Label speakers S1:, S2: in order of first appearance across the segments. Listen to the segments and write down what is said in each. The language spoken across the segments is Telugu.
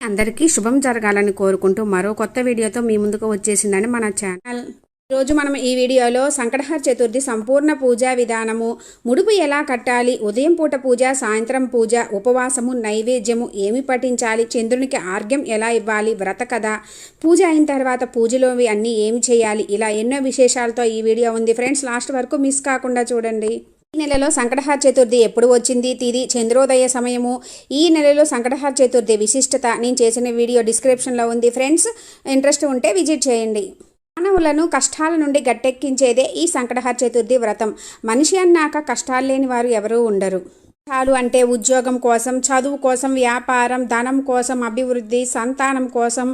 S1: అందరికీ శుభం జరగాలని కోరుకుంటూ మరో కొత్త వీడియోతో మీ ముందుకు వచ్చేసిందని మన ఛానల్. ఈరోజు మనం ఈ వీడియోలో సంకటహర చతుర్థి సంపూర్ణ పూజా విధానము, ముడుపు ఎలా కట్టాలి, ఉదయం పూట పూజ, సాయంత్రం పూజ, ఉపవాసము, నైవేద్యము ఏమి పఠించాలి, చంద్రునికి ఆర్ఘ్యం ఎలా ఇవ్వాలి, వ్రత కథ, పూజ అయిన తర్వాత పూజలోవి అన్నీ ఏమి చేయాలి, ఇలా ఎన్నో విశేషాలతో ఈ వీడియో ఉంది ఫ్రెండ్స్. లాస్ట్ వరకు మిస్ కాకుండా చూడండి. ఈ నెలలో సంకటహర చతుర్థి ఎప్పుడు వచ్చింది, తిది చంద్రోదయ సమయము, ఈ నెలలో సంకటహర చతుర్థి విశిష్టత నేను చేసిన వీడియో డిస్క్రిప్షన్లో ఉంది ఫ్రెండ్స్. ఇంట్రెస్ట్ ఉంటే విజిట్ చేయండి. మానవులను కష్టాల నుండి గట్టెక్కించేదే ఈ సంకటహర చతుర్థి వ్రతం. మనిషి అన్నాక కష్టాలు లేని వారు ఎవరూ ఉండరు. కష్టాలు అంటే ఉద్యోగం కోసం, చదువు కోసం, వ్యాపారం, ధనం కోసం, అభివృద్ధి, సంతానం కోసం,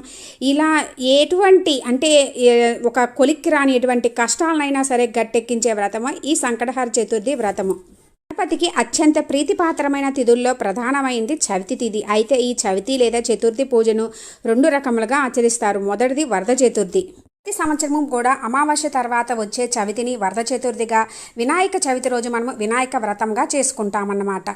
S1: ఇలా ఎటువంటి అంటే ఒక కొలిక్కి రాని ఎటువంటి కష్టాలనైనా సరే గట్టెక్కించే వ్రతము ఈ సంకటహర చతుర్థి వ్రతము. గణపతికి అత్యంత ప్రీతిపాత్రమైన తిథుల్లో ప్రధానమైంది చవితి తిథి. అయితే ఈ చవితి లేదా చతుర్థి పూజను రెండు రకములుగా ఆచరిస్తారు. మొదటిది వరద చతుర్థి. ప్రతి సంవత్సరము కూడా అమావాస్య తర్వాత వచ్చే చవితిని వరద చతుర్థిగా, వినాయక చవితి రోజు మనము వినాయక వ్రతంగా చేసుకుంటామన్నమాట.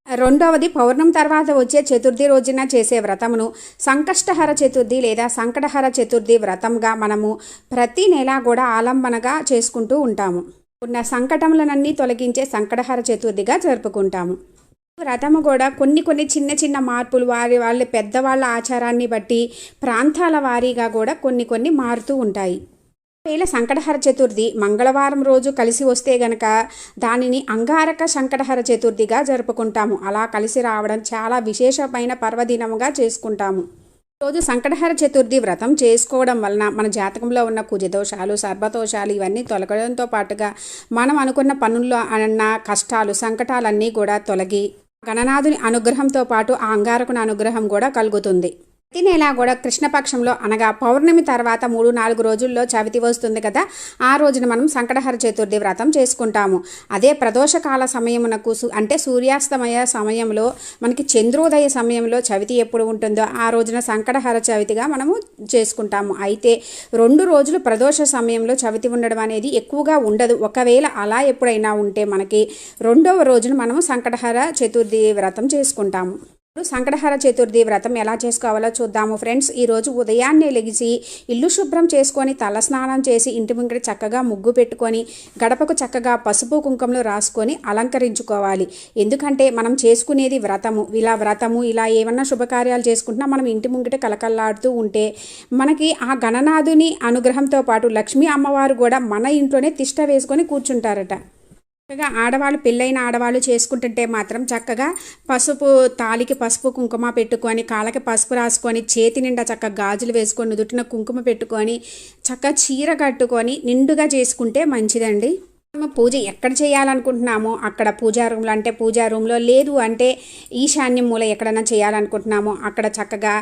S1: రెండవది పౌర్ణమి తర్వాత వచ్చే చతుర్థి రోజున చేసే వ్రతమును సంకష్టహర చతుర్థి లేదా సంకటహర చతుర్థి వ్రతంగా మనము ప్రతి నెల కూడా ఆలంబనగా చేసుకుంటూ ఉంటాము. ఉన్న సంకటములనన్నీ తొలగించే సంకటహర చతుర్థిగా జరుపుకుంటాము. వ్రతము కూడా కొన్ని చిన్న చిన్న మార్పులు వాళ్ళ పెద్దవాళ్ళ ఆచారాన్ని బట్టి ప్రాంతాల వారీగా కూడా కొన్ని మారుతూ ఉంటాయి. ఒకవేళ సంకటహర చతుర్థి మంగళవారం రోజు కలిసి వస్తే గనక దానిని అంగారక సంకటహర చతుర్థిగా జరుపుకుంటాము. అలా కలిసి రావడం చాలా విశేషమైన పర్వదినముగా చేసుకుంటాము. రోజు సంకటహర చతుర్థి వ్రతం చేసుకోవడం వలన మన జాతకంలో ఉన్న కుజదోషాలు, సర్పదోషాలు ఇవన్నీ తొలగడంతో పాటుగా మనం అనుకున్న పనుల్లో అన్న కష్టాలు, సంకటాలన్నీ కూడా తొలగి గణనాథుని అనుగ్రహంతో పాటు ఆ అంగారకుని అనుగ్రహం కూడా కలుగుతుంది. ప్రతి నెల కూడా కృష్ణపక్షంలో అనగా పౌర్ణమి తర్వాత 3-4 రోజుల్లో చవితి వస్తుంది కదా, ఆ రోజున మనం సంకటహర చతుర్థి వ్రతం చేసుకుంటాము. అదే ప్రదోషకాల సమయమునకు అంటే సూర్యాస్తమయ సమయంలో మనకి చంద్రోదయ సమయంలో చవితి ఎప్పుడు ఉంటుందో ఆ రోజున సంకటహర చవితిగా మనము చేసుకుంటాము. అయితే 2 రోజులు ప్రదోష సమయంలో చవితి ఉండడం అనేది ఎక్కువగా ఉండదు. ఒకవేళ అలా ఎప్పుడైనా ఉంటే మనకి 2వ రోజున మనము సంకటహర చతుర్థి వ్రతం చేసుకుంటాము. సంకటహర చతుర్థి వ్రతం ఎలా చేసుకోవాలో చూద్దాము ఫ్రెండ్స్. ఈరోజు ఉదయాన్నే లెగిసి ఇల్లు శుభ్రం చేసుకొని తలస్నానం చేసి ఇంటి ముంగట చక్కగా ముగ్గు పెట్టుకొని గడపకు చక్కగా పసుపు కుంకుమలు రాసుకొని అలంకరించుకోవాలి. ఎందుకంటే మనం చేసుకునేది వ్రతము. ఇలా ఏమన్నా శుభకార్యాలు చేసుకుంటున్నా మనం ఇంటి ముంగట కలకల్లాడుతూ ఉంటే మనకి ఆ గణనాథుని అనుగ్రహంతో పాటు లక్ష్మీ అమ్మవారు కూడా మన ఇంట్లోనే తిష్ట వేసుకొని కూర్చుంటారట. చక్కగా ఆడవాళ్ళు, పెళ్ళైన ఆడవాళ్ళు చేసుకుంటుంటే మాత్రం చక్కగా పసుపు తాలికి పసుపు కుంకుమ పెట్టుకొని, కాళ్ళకి పసుపు రాసుకొని, చేతి నిండా చక్కగా గాజులు వేసుకొని, నుదుటిన కుంకుమ పెట్టుకొని, చక్కగా చీర కట్టుకొని నిండుగా చేసుకుంటే మంచిదండి. మనం పూజ ఎక్కడ చేయాలనుకుంటున్నామో అక్కడ పూజా రూమ్లో, అంటే పూజా రూమ్లో లేదు అంటే ఈశాన్యం మూల ఎక్కడైనా చేయాలనుకుంటున్నామో అక్కడ చక్కగా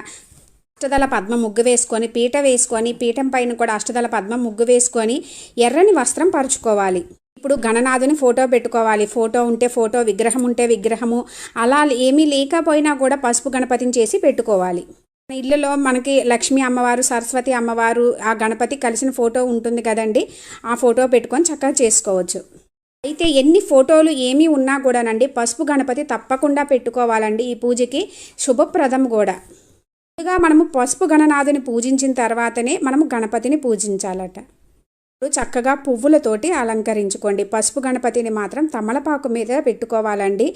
S1: అష్టదళ పద్మ ముగ్గు వేసుకొని, పీట వేసుకొని, పీఠం పైన కూడా అష్టదళ పద్మ ముగ్గు వేసుకొని ఎర్రని వస్త్రం పరుచుకోవాలి. ఇప్పుడు గణనాథుని ఫోటో పెట్టుకోవాలి. ఫోటో ఉంటే ఫోటో, విగ్రహం ఉంటే విగ్రహము, అలా ఏమీ లేకపోయినా కూడా పసుపు గణపతిని చేసి పెట్టుకోవాలి. ఇళ్ళలో మనకి లక్ష్మీ అమ్మవారు, సరస్వతి అమ్మవారు, ఆ గణపతి కలిసిన ఫోటో ఉంటుంది కదండి, ఆ ఫోటో పెట్టుకొని చక్కగా చేసుకోవచ్చు. అయితే ఎన్ని ఫోటోలు ఏమీ ఉన్నా కూడానండి పసుపు గణపతి తప్పకుండా పెట్టుకోవాలండి. ఈ పూజకి శుభప్రదం కూడా. ముందుగా మనము పసుపు గణనాథుని పూజించిన తర్వాతనే మనము గణపతిని పూజించాలట. చక్కగా పువ్వులతోటి అలంకరించుకోండి. పసుపు గణపతిని మాత్రం తమలపాకు మీద పెట్టుకోవాలండి.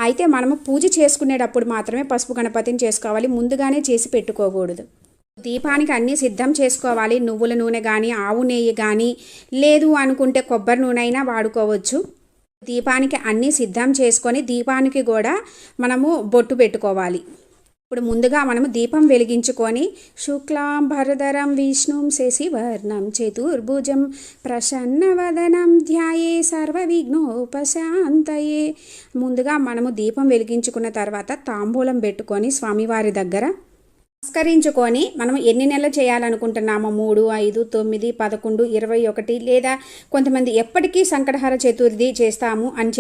S1: అయితే మనము పూజ చేసుకునేటప్పుడు మాత్రమే పసుపు గణపతిని చేసుకోవాలి, ముందుగానే చేసి పెట్టుకోకూడదు. దీపానికి అన్నీ సిద్ధం చేసుకోవాలి. నువ్వుల నూనె కానీ, ఆవు నెయ్యి కానీ, లేదు అనుకుంటే కొబ్బరి నూనె అయినా వాడుకోవచ్చు. దీపానికి అన్నీ సిద్ధం చేసుకొని దీపానికి కూడా మనము బొట్టు పెట్టుకోవాలి. ఇప్పుడు ముందుగా మనము దీపం వెలిగించుకొని శుక్లాం భరధరం విష్ణుం శశివర్ణం చతుర్భుజం ప్రసన్నవదనం ధ్యాయే సర్వవిఘ్నోపశాంతయే. ముందుగా మనము దీపం వెలిగించుకున్న తర్వాత తాంబూలం పెట్టుకొని స్వామివారి దగ్గర నమస్కరించుకొని మనం ఎన్ని నెలలు చేయాలనుకుంటున్నామో 3, 5, 9, 11, 21 లేదా కొంతమంది ఎప్పటికీ సంకటహర చతుర్థి చేస్తాము అని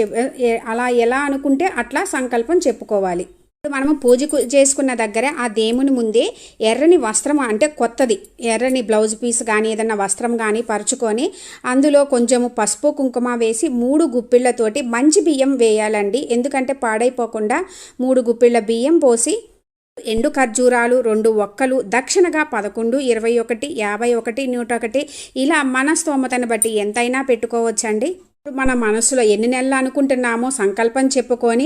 S1: అలా ఎలా అనుకుంటే అట్లా సంకల్పం చెప్పుకోవాలి. మనము పూజ చేసుకున్న దగ్గర ఆ దేవుని ముందే ఎర్రని వస్త్రం, అంటే కొత్తది ఎర్రని బ్లౌజ్ పీస్ కానీ ఏదన్నా వస్త్రం కానీ పరుచుకొని అందులో కొంచెము పసుపు కుంకుమ వేసి 3 గుప్పిళ్ళతోటి మంచి బియ్యం వేయాలండి. ఎందుకంటే పాడైపోకుండా 3 గుప్పిళ్ళ బియ్యం పోసి ఎండు ఖర్జూరాలు 2 ఒక్కలు, దక్షిణగా 11, 21, 51, 101 ఇలా మన స్తోమతను బట్టి ఎంతైనా పెట్టుకోవచ్చండి. మన మనసులో ఎన్ని నెలలు అనుకుంటున్నామో సంకల్పం చెప్పుకొని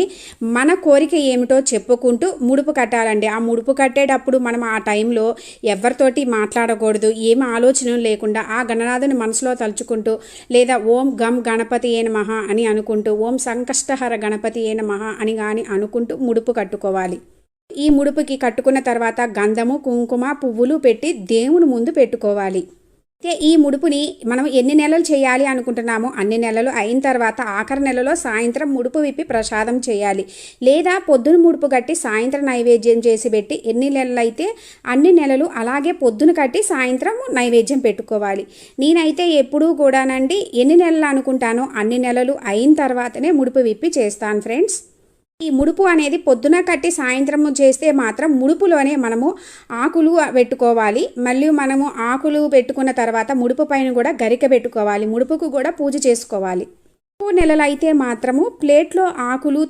S1: మన కోరిక ఏమిటో చెప్పుకుంటూ ముడుపు కట్టాలండి. ఆ ముడుపు కట్టేటప్పుడు మనం ఆ టైంలో ఎవరితోటి మాట్లాడకూడదు, ఏం ఆలోచన లేకుండా ఆ గణనాథుని మనసులో తలుచుకుంటూ లేదా ఓం గం గణపతి ఏ నమః అని అనుకుంటూ ఓం సంకష్టహర గణపతి ఏ నమః అని కానీ అనుకుంటూ ముడుపు కట్టుకోవాలి. ఈ ముడుపుకి కట్టుకున్న తర్వాత గంధము, కుంకుమ, పువ్వులు పెట్టి దేవుని ముందు పెట్టుకోవాలి. అయితే ఈ ముడుపుని మనం ఎన్ని నెలలు చేయాలి అనుకుంటున్నామో అన్ని నెలలు అయిన తర్వాత ఆఖరి నెలలో సాయంత్రం ముడుపు విప్పి ప్రసాదం చేయాలి. లేదా పొద్దున ముడుపు కట్టి సాయంత్రం నైవేద్యం చేసి పెట్టి ఎన్ని నెలలు అయితే అన్ని నెలలు అలాగే పొద్దున కట్టి సాయంత్రం నైవేద్యం పెట్టుకోవాలి. నేనైతే ఎప్పుడూ కూడానండి ఎన్ని నెలలు అనుకుంటానో అన్ని నెలలు అయిన తర్వాతనే ముడుపు విప్పి చేస్తాను ఫ్రెండ్స్. ఈ ముడుపు అనేది పొద్దున కట్టి సాయంత్రము చేస్తే మాత్రం ముడుపులోనే మనము ఆకులు పెట్టుకోవాలి. మళ్ళీ మనము ఆకులు పెట్టుకున్న తర్వాత ముడుపు పైన కూడా గరిక పెట్టుకోవాలి. ముడుపుకు కూడా పూజ చేసుకోవాలి. 2 నెలలు అయితే మాత్రము ప్లేట్లో ఆకులు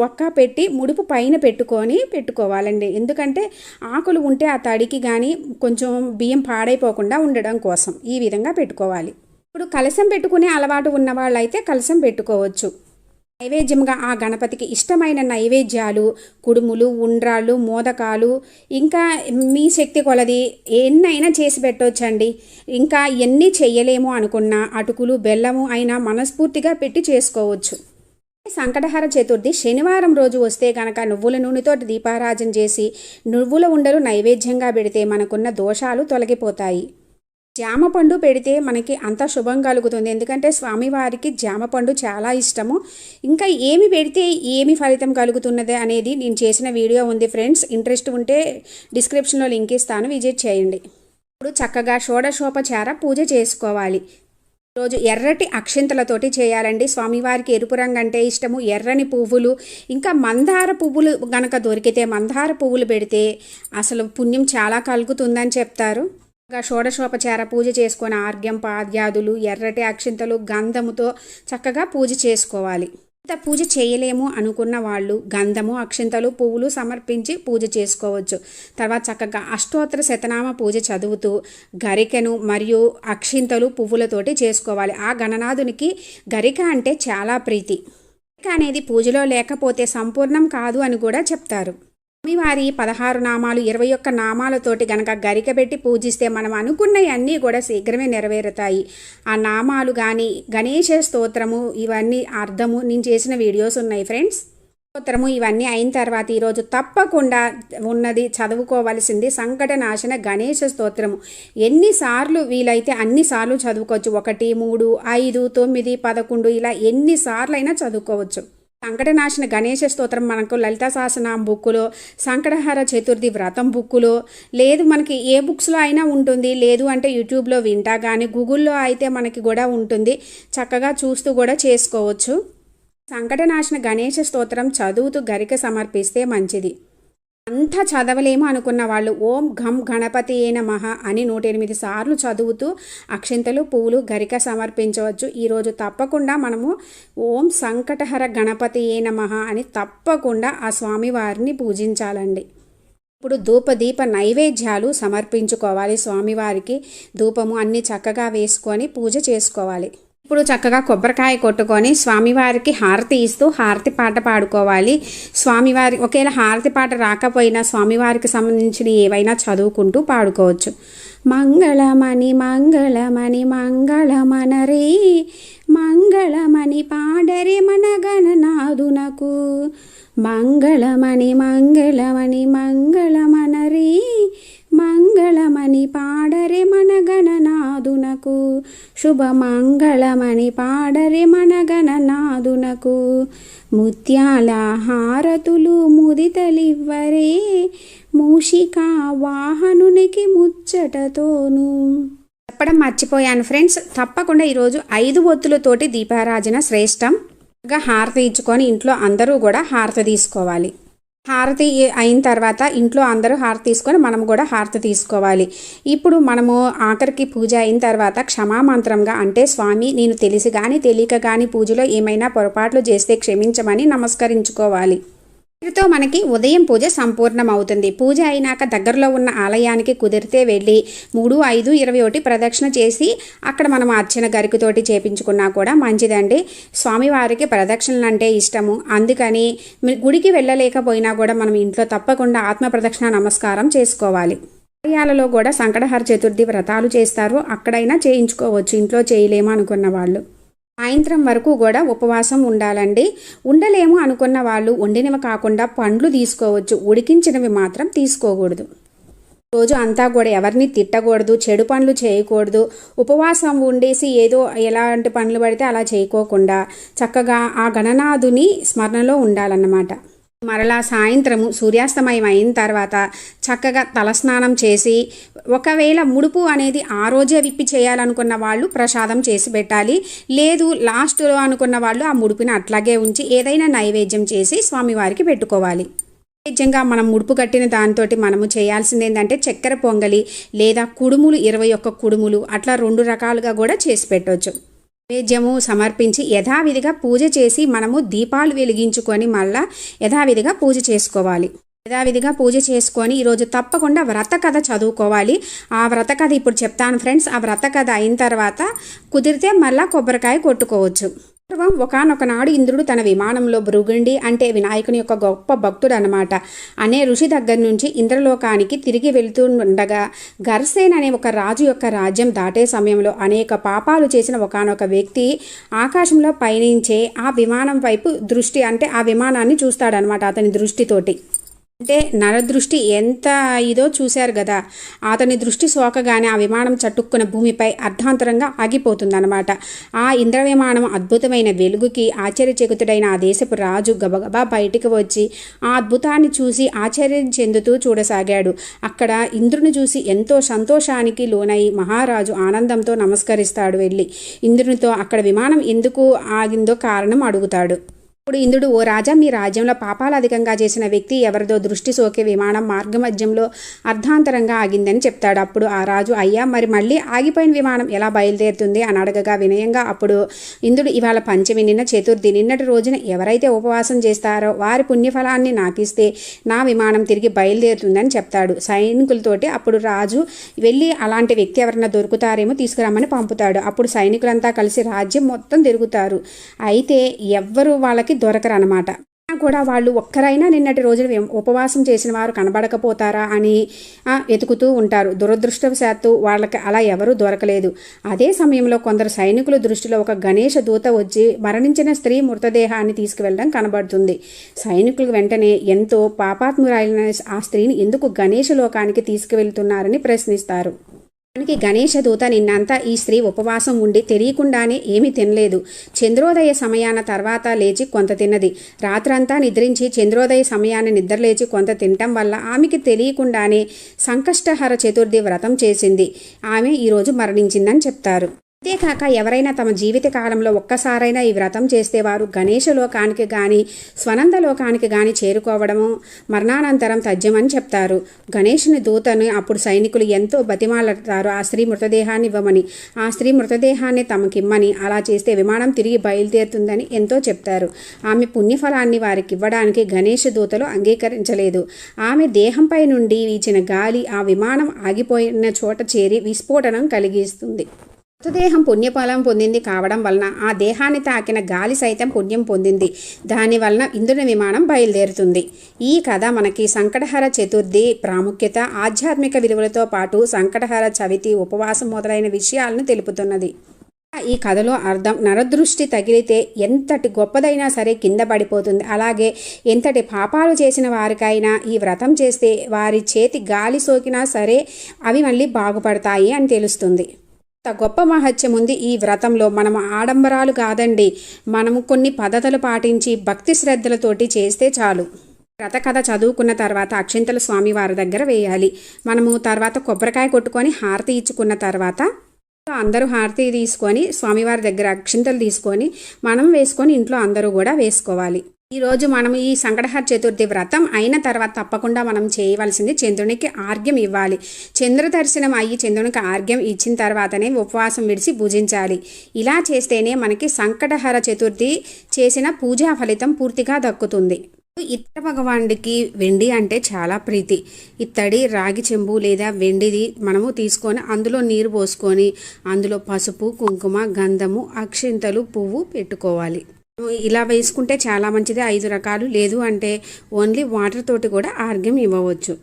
S1: ఒక్క పెట్టి ముడుపు పైన పెట్టుకోవాలండి. ఎందుకంటే ఆకులు ఉంటే ఆ తడికి కానీ కొంచెం బియ్యం పాడైపోకుండా ఉండడం కోసం ఈ విధంగా పెట్టుకోవాలి. ఇప్పుడు కలశం పెట్టుకునే అలవాటు ఉన్న వాళ్ళైతే కలశం పెట్టుకోవచ్చు. నైవేద్యంగా ఆ గణపతికి ఇష్టమైన నైవేద్యాలు కుడుములు, ఉండ్రాళ్ళు, మోదకాలు ఇంకా మీ శక్తి కొలది ఎన్నైనా చేసి పెట్టవచ్చండి. ఇంకా ఎన్ని చెయ్యలేము అనుకున్నా అటుకులు, బెల్లము అయినా మనస్ఫూర్తిగా పెట్టి చేసుకోవచ్చు. సంకటహర చతుర్థి శనివారం రోజు వస్తే కనుక నువ్వుల నూనెతో దీపారాజన చేసి నువ్వుల ఉండలు నైవేద్యంగా పెడితే మనకున్న దోషాలు తొలగిపోతాయి. జామపండు పెడితే మనకి అంత శుభం కలుగుతుంది. ఎందుకంటే స్వామివారికి జామపండు చాలా ఇష్టము. ఇంకా ఏమి పెడితే ఏమి ఫలితం కలుగుతున్నది అనేది నేను చేసిన వీడియో ఉంది ఫ్రెండ్స్. ఇంట్రెస్ట్ ఉంటే డిస్క్రిప్షన్లో లింక్ ఇస్తాను, విజిట్ చేయండి. ఇప్పుడు చక్కగా షోడశోపచార పూజ చేసుకోవాలి. రోజు ఎర్రటి అక్షింతలతోటి చేయాలండి. స్వామివారికి ఎరుపు రంగు అంటే ఇష్టము. ఎర్రని పువ్వులు ఇంకా మందార పువ్వులు గనక దొరికితే మందార పువ్వులు పెడితే అసలు పుణ్యం చాలా కలుగుతుందని చెప్తారు. షోడశోపచార పూజ చేసుకొని ఆర్ఘ్యం, పాద్యాదులు, ఎర్రటి అక్షింతలు, గంధముతో చక్కగా పూజ చేసుకోవాలి. ఇంత పూజ చేయలేము అనుకున్న వాళ్ళు గంధము, అక్షింతలు, పువ్వులు సమర్పించి పూజ చేసుకోవచ్చు. తర్వాత చక్కగా అష్టోత్తర శతనామ పూజ చదువుతూ గరికెను మరియు అక్షింతలు, పువ్వులతోటి చేసుకోవాలి. ఆ గణనాథునికి గరిక అంటే చాలా ప్రీతి. గరిక అనేది పూజలో లేకపోతే సంపూర్ణం కాదు అని కూడా చెప్తారు. స్వామివారి 16 నామాలు 21 నామాలతోటి గనక గరిక పెట్టి పూజిస్తే మనం అనుకున్నవన్నీ కూడా శీఘ్రమే నెరవేరుతాయి. ఆ నామాలు కానీ గణేశ స్తోత్రము ఇవన్నీ అర్థము నేను చేసిన వీడియోస్ ఉన్నాయి ఫ్రెండ్స్. స్తోత్రము ఇవన్నీ అయిన తర్వాత ఈరోజు తప్పకుండా ఉన్నది చదువుకోవాల్సింది సంకటనాశన గణేశ స్తోత్రము. ఎన్నిసార్లు వీలైతే అన్నిసార్లు చదువుకోవచ్చు. 1, 3, 5, 9, 11 ఇలా ఎన్నిసార్లు అయినా చదువుకోవచ్చు. సంకటనాశన గణేశ స్తోత్రం మనకు లలితా సహస్రనామ బుక్కులో, సంకటహర చతుర్థి వ్రతం బుక్కులో, లేదు మనకి ఏ బుక్స్లో అయినా ఉంటుంది. లేదు అంటే యూట్యూబ్లో వింటా కానీ గూగుల్లో అయితే మనకి కూడా ఉంటుంది. చక్కగా చూస్తూ కూడా చేసుకోవచ్చు. సంకటనాశన గణేశ స్తోత్రం చదువుతూ గరిక సమర్పిస్తే మంచిది. అంతా చదవలేము అనుకున్న వాళ్ళు ఓం ఘం గణపతి ఏ నమః అని 108 సార్లు చదువుతూ అక్షింతలు, పువ్వులు, గరిక సమర్పించవచ్చు. ఈరోజు తప్పకుండా మనము ఓం సంకటహర గణపతి ఏ నమః అని తప్పకుండా ఆ స్వామివారిని పూజించాలండి. ఇప్పుడు ధూపదీప నైవేద్యాలు సమర్పించుకోవాలి. స్వామివారికి ధూపము అన్నీ చక్కగా వేసుకొని పూజ చేసుకోవాలి. ఇప్పుడు చక్కగా కొబ్బరికాయ కొట్టుకొని స్వామివారికి హారతి ఇస్తూ హారతి పాట పాడుకోవాలి. స్వామివారి ఒకవేళ హారతి పాట రాకపోయినా స్వామివారికి సంబంధించిన ఏవైనా చదువుకుంటూ పాడుకోవచ్చు. మంగళమణి మంగళమణి మంగళమనరే మంగళమణి పాడరే మన గణనాథునకు మంగళమణి మంగళమణి మంగళమనరే మంగళమణి పాడరే మన గణనాథునకు శుభమంగళమణి పాడరే మన గణనాథునకు ముత్యాల హారతులు ముదితలివ్వరే మూషికా వాహనునికి ముచ్చటతోను. చెప్పడం మర్చిపోయాను ఫ్రెండ్స్. తప్పకుండా ఈరోజు 5 ఒత్తులతోటి దీపారాజన శ్రేష్టం. హారతి ఇచ్చుకొని ఇంట్లో అందరూ కూడా హారతి తీసుకోవాలి. హారతి అయిన తర్వాత ఇంట్లో అందరూ హారతి తీసుకొని మనం కూడా హారతి తీసుకోవాలి. ఇప్పుడు మనము ఆఖరికి పూజ అయిన తర్వాత క్షమామంత్రంగా అంటే స్వామి నేను తెలిసి కానీ తెలియక కానీ పూజలో ఏమైనా పొరపాట్లు చేస్తే క్షమించమని నమస్కరించుకోవాలి. వీటితో మనకి ఉదయం పూజ సంపూర్ణమవుతుంది. పూజ అయినాక దగ్గరలో ఉన్న ఆలయానికి కుదిరితే వెళ్ళి 3, 5, 21 ప్రదక్షిణ చేసి అక్కడ మనం అర్చన గరికతోటి చేపించుకున్నా కూడా మంచిదండి. స్వామివారికి ప్రదక్షిణలు అంటే ఇష్టము, అందుకని గుడికి వెళ్ళలేకపోయినా కూడా మనం ఇంట్లో తప్పకుండా ఆత్మ ప్రదక్షిణ నమస్కారం చేసుకోవాలి. ఆలయాలలో కూడా సంకటహర చతుర్థి వ్రతాలు చేస్తారు, అక్కడైనా చేయించుకోవచ్చు ఇంట్లో చేయలేము అనుకున్న వాళ్ళు. సాయంత్రం వరకు కూడా ఉపవాసం ఉండాలండి. ఉండలేము అనుకున్న వాళ్ళు వండినవి కాకుండా పండ్లు తీసుకోవచ్చు, ఉడికించినవి మాత్రం తీసుకోకూడదు. రోజు అంతా కూడా ఎవరిని తిట్టకూడదు, చెడు పనులు చేయకూడదు. ఉపవాసం ఉండేసి ఏదో ఎలాంటి పనులు పడితే అలా చేయకోకుండా చక్కగా ఆ గణనాథుని స్మరణలో ఉండాలన్నమాట. మరలా సాయంత్రము సూర్యాస్తమయం అయిన తర్వాత చక్కగా తలస్నానం చేసి, ఒకవేళ ముడుపు అనేది ఆ రోజే విప్పి చేయాలనుకున్న వాళ్ళు ప్రసాదం చేసి పెట్టాలి. లేదు లాస్ట్లో అనుకున్న వాళ్ళు ఆ ముడుపుని అట్లాగే ఉంచి ఏదైనా నైవేద్యం చేసి స్వామివారికి పెట్టుకోవాలి. నైవేద్యంగా మనం ముడుపు కట్టిన దాంతో మనము చేయాల్సింది ఏంటంటే చక్కెర పొంగలి లేదా కుడుములు, 21 కుడుములు అట్లా 2 రకాలుగా కూడా చేసి పెట్టవచ్చు. నైవేద్యము సమర్పించి యథావిధిగా పూజ చేసి మనము దీపాలు వెలిగించుకొని మళ్ళా యథావిధిగా పూజ చేసుకోవాలి. యథావిధిగా పూజ చేసుకొని ఈరోజు తప్పకుండా వ్రత కథ చదువుకోవాలి. ఆ వ్రత కథ ఇప్పుడు చెప్తాను ఫ్రెండ్స్. ఆ వ్రత కథ అయిన తర్వాత కుదిరితే మళ్ళీ కొబ్బరికాయ కొట్టుకోవచ్చు. పూర్వం ఒకానొక నాడు ఇంద్రుడు తన విమానంలో భృగుండి అంటే వినాయకుని యొక్క గొప్ప భక్తుడు అనమాట అనే ఋషి దగ్గర నుంచి ఇంద్రలోకానికి తిరిగి వెళుతూ ఉండగా గర్సేన్ అనే ఒక రాజు యొక్క రాజ్యం దాటే సమయంలో అనేక పాపాలు చేసిన ఒకానొక వ్యక్తి ఆకాశంలో పయనించే ఆ విమానం వైపు దృష్టి అంటే ఆ విమానాన్ని చూస్తాడనమాట అతని దృష్టితోటి. అంటే నరదృష్టి ఎంత ఇదో చూశారు కదా, అతని దృష్టి సోకగానే ఆ విమానం చట్టుక్కున్న భూమిపై అర్ధాంతరంగా ఆగిపోతుందన్నమాట. ఆ ఇంద్ర విమానం అద్భుతమైన వెలుగుకి ఆశ్చర్యచకితుడైన ఆ దేశపు రాజు గబగబా బయటికి వచ్చి ఆ అద్భుతాన్ని చూసి ఆశ్చర్యం చెందుతూ చూడసాగాడు. అక్కడ ఇంద్రుని చూసి ఎంతో సంతోషానికి లోనై మహారాజు ఆనందంతో నమస్కరిస్తాడు. వెళ్ళి ఇంద్రునితో అక్కడ విమానం ఎందుకు ఆగిందో కారణం అడుగుతాడు. ఇప్పుడు ఇంద్రుడు, ఓ రాజా, మీ రాజ్యంలో పాపాలు అధికంగా చేసిన వ్యక్తి ఎవరిదో దృష్టి సోకే విమానం మార్గమధ్యంలో అర్ధాంతరంగా ఆగిందని చెప్తాడు. అప్పుడు ఆ రాజు, అయ్యా మరి మళ్ళీ ఆగిపోయిన విమానం ఎలా బయలుదేరుతుంది అని అడగగా వినయంగా అప్పుడు ఇంద్రుడు, ఇవాళ పంచమి, నిన్న చతుర్థి, నిన్నటి రోజున ఎవరైతే ఉపవాసం చేస్తారో వారి పుణ్యఫలాన్ని నాకిస్తే నా విమానం తిరిగి బయలుదేరుతుందని చెప్తాడు. సైనికులతోటి అప్పుడు రాజు వెళ్ళి అలాంటి వ్యక్తి ఎవరైనా దొరుకుతారేమో తీసుకురమ్మని పంపుతాడు. అప్పుడు సైనికులంతా కలిసి రాజ్యం మొత్తం తిరుగుతారు. అయితే ఎవ్వరు వాళ్ళకి దొరకరనమాట. కూడా వాళ్ళు ఒక్కరైనా నిన్నటి రోజున ఉపవాసం చేసిన వారు కనబడకపోతారా అని వెతుకుతూ ఉంటారు. దురదృష్టవశాత్తు వాళ్ళకి అలా ఎవరూ దొరకలేదు. అదే సమయంలో కొందరు సైనికుల దృష్టిలో ఒక గణేష దూత వచ్చి మరణించిన స్త్రీ మృతదేహాన్ని తీసుకువెళ్ళడం కనబడుతుంది. సైనికులు వెంటనే ఎంతో పాపాత్మురాలైన ఆ స్త్రీని ఎందుకు గణేష లోకానికి తీసుకువెళ్తున్నారని ప్రశ్నిస్తారు. గణేష దూత నిన్నంతా ఈ స్త్రీ ఉపవాసం ఉండి తెలియకుండానే ఏమీ తినలేదు. చంద్రోదయ సమయాన తర్వాత లేచి కొంత తిన్నది. రాత్రంతా నిద్రించి చంద్రోదయ సమయాన్ని నిద్రలేచి కొంత తినటం వల్ల ఆమెకి తెలియకుండానే సంకష్టహర చతుర్థి వ్రతం చేసింది. ఆమె ఈరోజు మరణించిందని చెప్తారు. అంతేకాక ఎవరైనా తమ జీవిత కాలంలో ఒక్కసారైనా ఈ వ్రతం చేస్తే వారు గణేష లోకానికి కానీ స్వనంద లోకానికి కానీ చేరుకోవడము మరణానంతరం తథ్యమని చెప్తారు. గణేషుని దూతను అప్పుడు సైనికులు ఎంతో బతిమాలతారు ఆ స్త్రీ మృతదేహాన్ని ఇవ్వమని, ఆ స్త్రీ మృతదేహాన్ని తమకిమ్మని. అలా చేస్తే విమానం తిరిగి బయలుదేరుతుందని ఎంతో చెప్తారు. ఆమె పుణ్యఫలాన్ని వారికి ఇవ్వడానికి గణేష దూతలు అంగీకరించలేదు. ఆమె దేహంపై నుండి వీచిన గాలి ఆ విమానం ఆగిపోయిన చోట చేరి విస్ఫోటనం కలిగిస్తుంది. మృతదేహం పుణ్యఫలం పొందింది కావడం వలన ఆ దేహాన్ని తాకిన గాలి సైతం పుణ్యం పొందింది. దాని వలన ఇంద్రుని విమానం బయలుదేరుతుంది. ఈ కథ మనకి సంకటహర చతుర్థి ప్రాముఖ్యత, ఆధ్యాత్మిక విలువలతో పాటు సంకటహర చవితి, ఉపవాసం మొదలైన విషయాలను తెలుపుతున్నది. ఈ కథలో అర్థం, నరదృష్టి తగిలితే ఎంతటి గొప్పదైనా సరే కింద పడిపోతుంది. అలాగే ఎంతటి పాపాలు చేసిన వారికైనా ఈ వ్రతం చేస్తే వారి చేతి గాలి సోకినా సరే అవి మళ్ళీ బాగుపడతాయి అని తెలుస్తుంది. గొప్ప మహత్యం ఉంది ఈ వ్రతంలో. మనము ఆడంబరాలు కాదండి, మనము కొన్ని పద్ధతులు పాటించి భక్తి శ్రద్ధలతోటి చేస్తే చాలు. వ్రత కథ చదువుకున్న తర్వాత అక్షింతలు స్వామివారి దగ్గర వేయాలి. మనము తర్వాత కొబ్బరికాయ కొట్టుకొని హారతి ఇచ్చుకున్న తర్వాత అందరూ హారతి తీసుకొని స్వామివారి దగ్గర అక్షింతలు తీసుకొని మనం వేసుకొని ఇంట్లో అందరూ కూడా వేసుకోవాలి. ఈరోజు మనం ఈ సంకటహర చతుర్థి వ్రతం అయిన తర్వాత తప్పకుండా మనం చేయవలసింది చంద్రునికి ఆర్ఘ్యం ఇవ్వాలి. చంద్ర దర్శనం అయ్యి చంద్రునికి ఆర్ఘ్యం ఇచ్చిన తర్వాతనే ఉపవాసం విడిచి పూజించాలి. ఇలా చేస్తేనే మనకి సంకటహర చతుర్థి చేసిన పూజా ఫలితం పూర్తిగా దక్కుతుంది. ఇత్తడి భగవానుడికి వెండి అంటే చాలా ప్రీతి. ఇత్తడి, రాగి చెంబు లేదా వెండిది మనము తీసుకొని అందులో నీరు పోసుకొని అందులో పసుపు, కుంకుమ, గంధము, అక్షింతలు, పువ్వు పెట్టుకోవాలి. ఇలా వేసుకుంటే చాలా మంచిది. 5 రకాలు, లేదు అంటే ఓన్లీ వాటర్ తోటి కూడా ఆర్ఘ్యం ఇవ్వవచ్చు.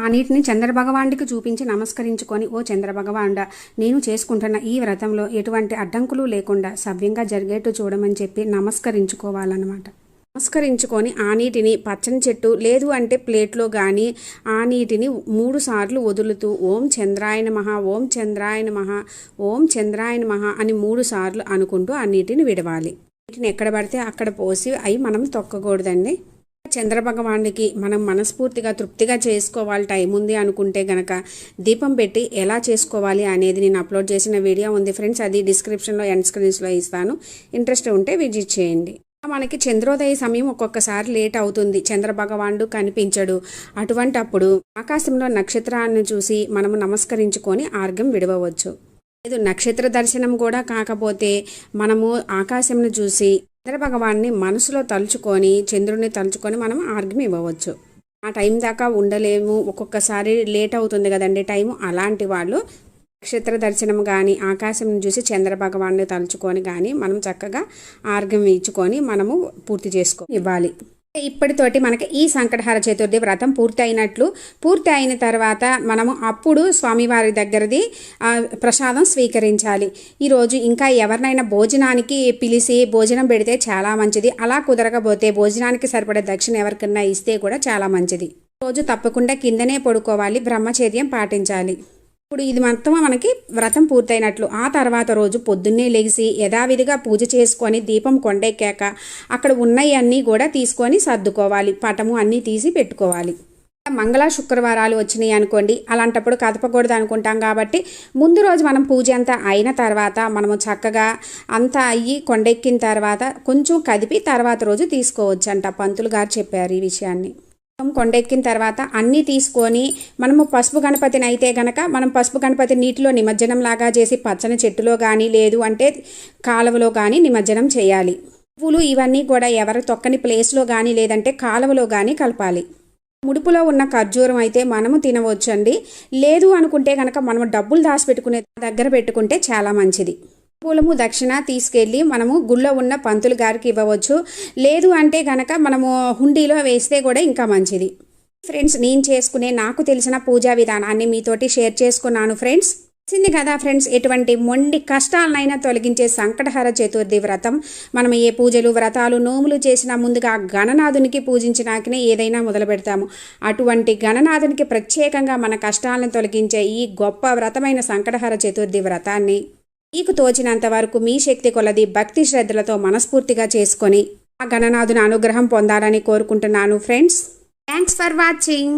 S1: ఆ నీటిని చంద్రభగవానుడికి చూపించి నమస్కరించుకొని, ఓ చంద్రభగవానుడా, నేను చేసుకుంటున్న ఈ వ్రతంలో ఎటువంటి అడ్డంకులు లేకుండా సవ్యంగా జరిగేట్టు చూడమని చెప్పి నమస్కరించుకోవాలన్నమాట. నమస్కరించుకొని ఆ నీటిని పచ్చని చెట్టు లేదు అంటే ప్లేట్లో కానీ ఆ నీటిని 3 సార్లు వదులుతూ ఓం చంద్రాయ నమః, ఓం చంద్రాయ నమః, ఓం చంద్రాయ నమః అని 3 సార్లు అనుకుంటూ ఆ నీటిని విడవాలి. నీటిని ఎక్కడ పడితే అక్కడ పోసి అవి మనం తొక్కకూడదండి. చంద్రభగవానుడికి మనం మనస్ఫూర్తిగా తృప్తిగా చేసుకోవాలి, టైం ఉంది అనుకుంటే గనక దీపం పెట్టి ఎలా చేసుకోవాలి అనేది నేను అప్లోడ్ చేసిన వీడియో ఉంది ఫ్రెండ్స్. అది డిస్క్రిప్షన్లో, ఎండ్ స్క్రీన్స్లో ఇస్తాను. ఇంట్రెస్ట్ ఉంటే విజిట్ చేయండి. మనకి చంద్రోదయ సమయం ఒక్కొక్కసారి లేట్ అవుతుంది, చంద్రభగవానుడు కనిపించడు. అటువంటప్పుడు ఆకాశంలో నక్షత్రాన్ని చూసి మనము నమస్కరించుకొని ఆర్ఘ్యం విడవచ్చు. లేదు నక్షత్ర దర్శనం కూడా కాకపోతే మనము ఆకాశంను చూసి చంద్రభగవాన్ని మనసులో తలుచుకొని, చంద్రుడిని తలుచుకొని మనం ఆర్ఘ్యం ఇవ్వవచ్చు. ఆ టైం దాకా ఉండలేము, ఒక్కొక్కసారి లేట్ అవుతుంది కదండి టైము. అలాంటి వాళ్ళు నక్షత్ర దర్శనం కానీ ఆకాశం చూసి చంద్రభగవాన్ని తలుచుకొని కానీ మనం చక్కగా ఆర్ఘ్యం ఇచ్చుకొని మనము పూర్తి ఇవ్వాలి. ఇప్పటితోటి మనకి ఈ సంకటహర చతుర్థి వ్రతం పూర్తి అయిన తర్వాత మనము అప్పుడు స్వామివారి దగ్గరది ప్రసాదం స్వీకరించాలి. ఈరోజు ఇంకా ఎవరినైనా భోజనానికి పిలిచి భోజనం పెడితే చాలా మంచిది. అలా కుదరకపోతే భోజనానికి సరిపడే దక్షిణ ఎవరికన్నా ఇస్తే కూడా చాలా మంచిది. రోజు తప్పకుండా కిందనే పడుకోవాలి, బ్రహ్మచర్యం పాటించాలి. ఇప్పుడు ఇది మొత్తం మనకి వ్రతం పూర్తయినట్లు. ఆ తర్వాత రోజు పొద్దున్నే లేచి యథావిధిగా పూజ చేసుకొని దీపం కొండెక్కాక అక్కడ ఉన్నవన్నీ కూడా తీసుకొని సర్దుకోవాలి, పటము అన్నీ తీసి పెట్టుకోవాలి. మంగళ శుక్రవారాలు వచ్చినాయి అనుకోండి, అలాంటప్పుడు కదపకూడదు అనుకుంటాం కాబట్టి ముందు రోజు మనం పూజ అంతా అయిన తర్వాత మనము చక్కగా అంతా అయ్యి కొండెక్కిన తర్వాత కొంచెం కదిపి తర్వాత రోజు తీసుకోవచ్చు అంట. పంతులు గారు చెప్పారు ఈ విషయాన్ని. కొండెక్కిన తర్వాత అన్నీ తీసుకొని మనము పసుపు గణపతిని అయితే గనక మనం పసుపు గణపతి నీటిలో నిమజ్జనం లాగా చేసి పచ్చని చెట్టులో కానీ లేదు అంటే కాలువలో కానీ నిమజ్జనం చేయాలి. పువ్వులు ఇవన్నీ కూడా ఎవరు తొక్కని ప్లేస్లో కానీ లేదంటే కాలువలో కానీ కలపాలి. ముడుపులో ఉన్న ఖర్జూరం అయితే మనము తినవచ్చండి. లేదు అనుకుంటే కనుక మనము డబ్బులు దాచిపెట్టుకునే దగ్గర పెట్టుకుంటే చాలా మంచిది. పూలము దక్షిణ తీసుకెళ్ళి మనము గుళ్ళో ఉన్న పంతులు గారికి ఇవ్వవచ్చు. లేదు అంటే గనక మనము హుండీలో వేస్తే కూడా ఇంకా మంచిది. ఫ్రెండ్స్, నేను చేసుకునే నాకు తెలిసిన పూజా విధానాన్ని మీతోటి షేర్ చేసుకున్నాను ఫ్రెండ్స్. తెలిసింది కదా ఫ్రెండ్స్, ఎటువంటి మొండి కష్టాలనైనా తొలగించే సంకటహర చతుర్థి వ్రతం. మనం ఏ పూజలు వ్రతాలు నోములు చేసినా ముందుగా గణనాథునికి పూజించినాకనే ఏదైనా మొదలు పెడతాము. అటువంటి గణనాథునికి ప్రత్యేకంగా మన కష్టాలను తొలగించే ఈ గొప్ప వ్రతమైన సంకటహర చతుర్థి వ్రతాన్ని మీకు తోచినంత వరకు మీ శక్తి కొలది భక్తి శ్రద్ధలతో మనస్ఫూర్తిగా చేసుకొని ఆ గణనాథుని అనుగ్రహం పొందాలని కోరుకుంటున్నాను ఫ్రెండ్స్. Thanks for watching.